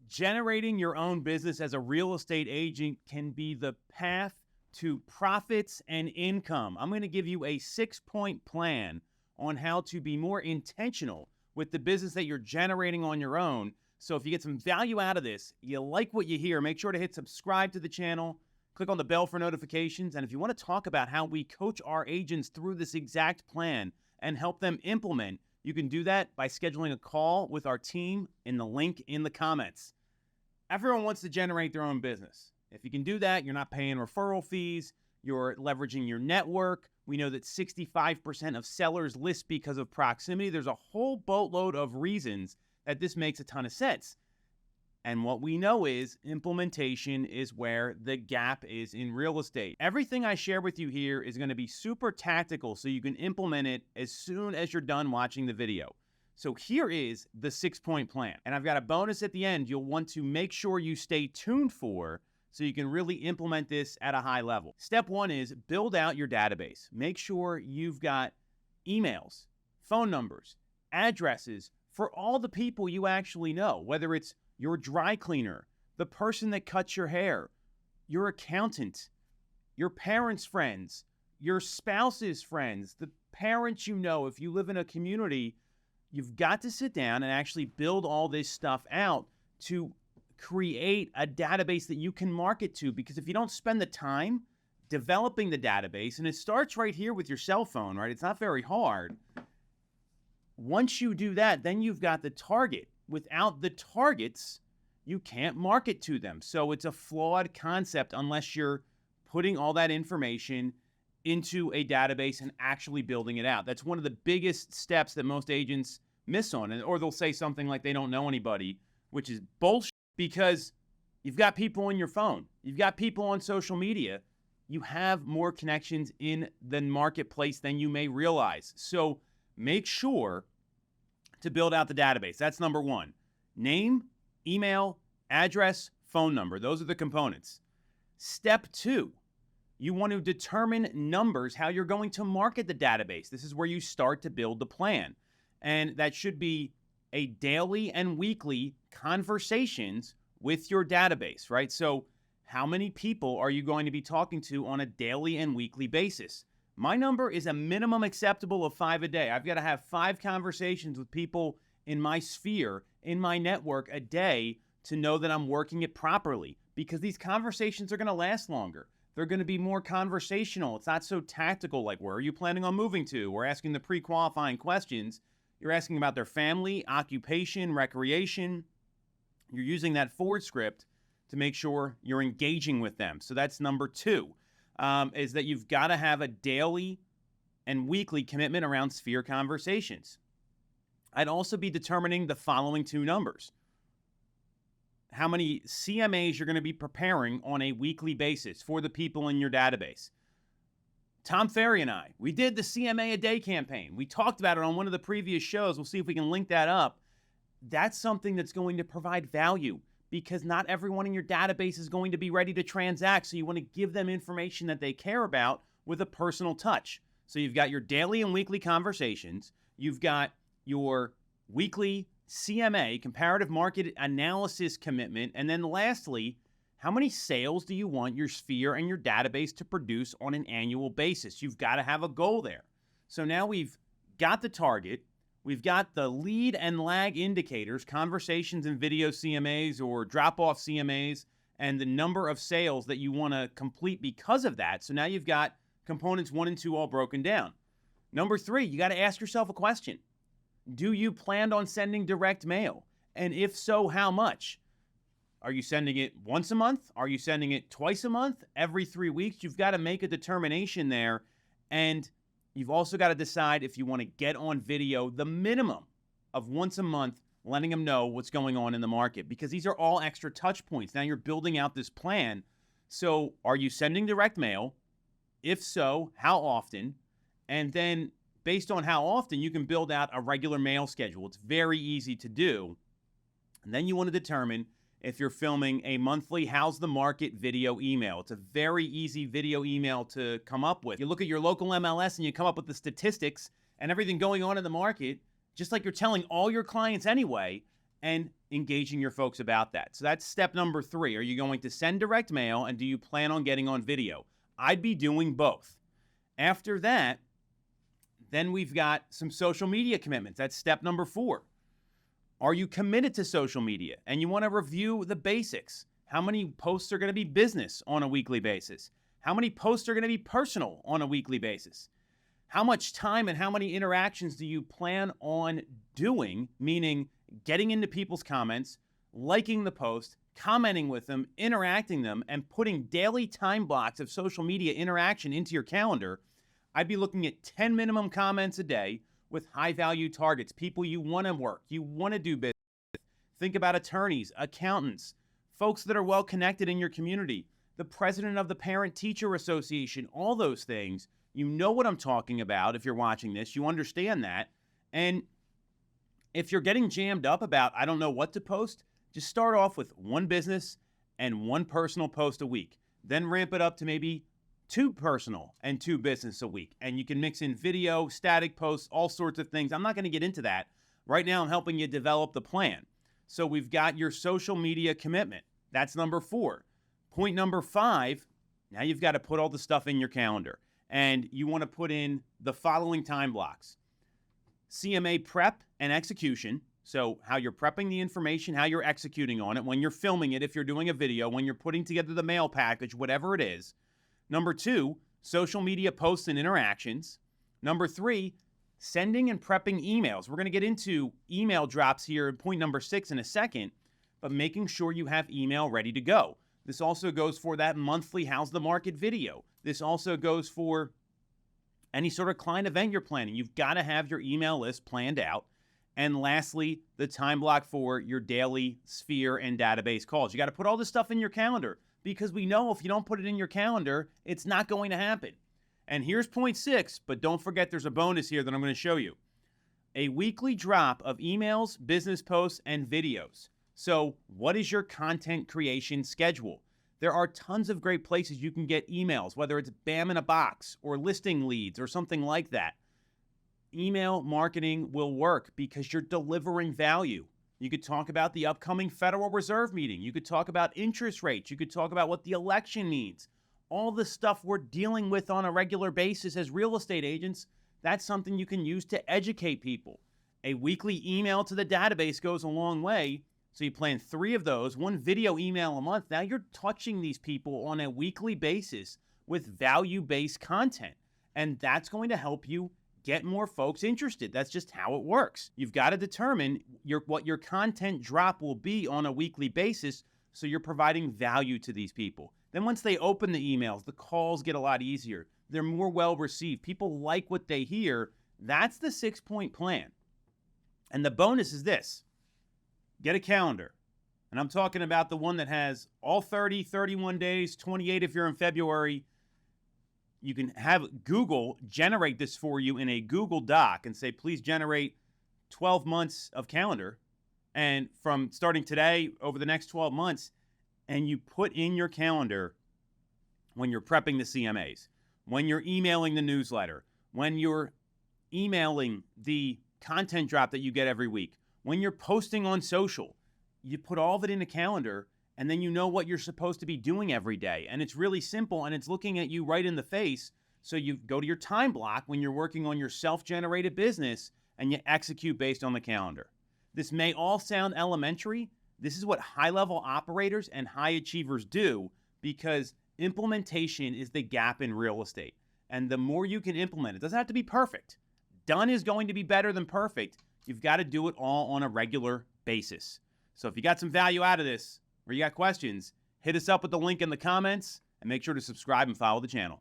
Generating your own business as a real estate agent can be the path to profits and income. I'm going to give you a 6-point plan on how to be more intentional with the business that you're generating on your own. So if you get some value out of this, you like what you hear, make sure to hit subscribe to the channel, click on the bell for notifications. And if you want to talk about how we coach our agents through this exact plan and help them implement, you can do that by scheduling a call with our team in the link in the comments. Everyone wants to generate their own business. If you can do that, you're not paying referral fees, you're leveraging your network. We know that 65% of sellers list because of proximity. There's a whole boatload of reasons that this makes a ton of sense. And what we know is implementation is where the gap is in real estate. Everything I share with you here is going to be super tactical so you can implement it as soon as you're done watching the video. So here is the 6-point plan. And I've got a bonus at the end you'll want to make sure you stay tuned for so you can really implement this at a high level. Step 1 is build out your database. Make sure you've got emails, phone numbers, addresses for all the people you actually know, whether it's your dry cleaner, the person that cuts your hair, your accountant, your parents' friends, your spouse's friends, the parents you know. If you live in a community, you've got to sit down and actually build all this stuff out to create a database that you can market to. Because if you don't spend the time developing the database, and it starts right here with your cell phone, right? It's not very hard. Once you do that, then you've got the target. Without the targets, you can't market to them. So it's a flawed concept unless you're putting all that information into a database and actually building it out. That's one of the biggest steps that most agents miss on. Or they'll say something like they don't know anybody, which is bullshit, because you've got people on your phone. You've got people on social media. You have more connections in the marketplace than you may realize. So make sure to build out the database. That's number 1. Name, email, address, phone number. Those are the components. Step 2, you want to determine numbers, how you're going to market the database. This is where you start to build the plan. And that should be a daily and weekly conversations with your database, right? So how many people are you going to be talking to on a daily and weekly basis? My number is a minimum acceptable of 5 a day. I've got to have 5 conversations with people in my sphere, in my network a day to know that I'm working it properly, because these conversations are going to last longer. They're going to be more conversational. It's not so tactical like, where are you planning on moving to? We're asking the pre-qualifying questions. You're asking about their family, occupation, recreation. You're using that forward script to make sure you're engaging with them. So that's number 2. Is that you've got to have a daily and weekly commitment around sphere conversations. I'd also be determining the following 2 numbers. How many CMAs you're going to be preparing on a weekly basis for the people in your database. Tom Ferry and I, we did the CMA a day campaign. We talked about it on one of the previous shows. We'll see if we can link that up. That's something that's going to provide value, because not everyone in your database is going to be ready to transact. So you want to give them information that they care about with a personal touch. So you've got your daily and weekly conversations. You've got your weekly CMA, comparative market analysis commitment. And then lastly, how many sales do you want your sphere and your database to produce on an annual basis? You've got to have a goal there. So now we've got the target. We've got the lead and lag indicators, conversations and video CMAs or drop-off CMAs, and the number of sales that you want to complete because of that. So now you've got components 1 and 2 all broken down. Number 3, you got to ask yourself a question. Do you plan on sending direct mail? And if so, how much? Are you sending it once a month? Are you sending it twice a month? Every 3 weeks? You've got to make a determination there. And you've also got to decide if you want to get on video the minimum of once a month, letting them know what's going on in the market, because these are all extra touch points. Now you're building out this plan. So are you sending direct mail? If so, how often? And then based on how often, you can build out a regular mail schedule. It's very easy to do. And then you want to determine if you're filming a monthly How's the Market video email. It's a very easy video email to come up with. You look at your local MLS and you come up with the statistics and everything going on in the market, just like you're telling all your clients anyway, and engaging your folks about that. So that's step number 3. Are you going to send direct mail, and do you plan on getting on video? I'd be doing both. After that, then we've got some social media commitments. That's step number 4. Are you committed to social media and you want to review the basics? How many posts are going to be business on a weekly basis? How many posts are going to be personal on a weekly basis? How much time and how many interactions do you plan on doing, meaning getting into people's comments, liking the post, commenting with them, interacting them, and putting daily time blocks of social media interaction into your calendar? I'd be looking at 10 minimum comments a day with high-value targets, people you want to work, you want to do business with. Think about attorneys, accountants, folks that are well-connected in your community, the president of the Parent-Teacher Association, all those things. You know what I'm talking about if you're watching this. You understand that. And if you're getting jammed up about, I don't know what to post, just start off with one business and one personal post a week. Then ramp it up to maybe 2 personal and 2 business a week. And you can mix in video, static posts, all sorts of things. I'm not going to get into that. Right now, I'm helping you develop the plan. So we've got your social media commitment. That's number 4. Point number 5, now you've got to put all the stuff in your calendar. And you want to put in the following time blocks: CMA prep and execution. So how you're prepping the information, how you're executing on it, when you're filming it, if you're doing a video, when you're putting together the mail package, whatever it is. Number 2, social media posts and interactions. Number 3, sending and prepping emails. We're going to get into email drops here in point number 6 in a second, but making sure you have email ready to go. This also goes for that monthly How's the Market video. This also goes for any sort of client event you're planning. You've got to have your email list planned out. And lastly, the time block for your daily Sphere and database calls. You got to put all this stuff in your calendar, because we know if you don't put it in your calendar, it's not going to happen. And here's point 6, but don't forget there's a bonus here that I'm going to show you. A weekly drop of emails, business posts, and videos. So what is your content creation schedule? There are tons of great places you can get emails, whether it's BAM in a box or listing leads or something like that. Email marketing will work because you're delivering value. You could talk about the upcoming Federal Reserve meeting. You could talk about interest rates. You could talk about what the election means. All the stuff we're dealing with on a regular basis as real estate agents, that's something you can use to educate people. A weekly email to the database goes a long way. So you plan 3 of those, 1 video email a month. Now you're touching these people on a weekly basis with value-based content. And that's going to help you get more folks interested. That's just how it works. You've got to determine what your content drop will be on a weekly basis so you're providing value to these people. Then once they open the emails, the calls get a lot easier. They're more well received. People like what they hear. That's the 6-point plan. And the bonus is this. Get a calendar. And I'm talking about the one that has all 30, 31 days, 28 if you're in February. You can have Google generate this for you in a Google Doc and say, please generate 12 months of calendar. And from starting today over the next 12 months, and you put in your calendar when you're prepping the CMAs, when you're emailing the newsletter, when you're emailing the content drop that you get every week, when you're posting on social, you put all of it in a calendar, and then you know what you're supposed to be doing every day. And it's really simple, and it's looking at you right in the face. So you go to your time block when you're working on your self-generated business, and you execute based on the calendar. This may all sound elementary. This is what high-level operators and high achievers do, because implementation is the gap in real estate. And the more you can implement, it doesn't have to be perfect. Done is going to be better than perfect. You've got to do it all on a regular basis. So if you got some value out of this, or you got questions, hit us up with the link in the comments, and make sure to subscribe and follow the channel.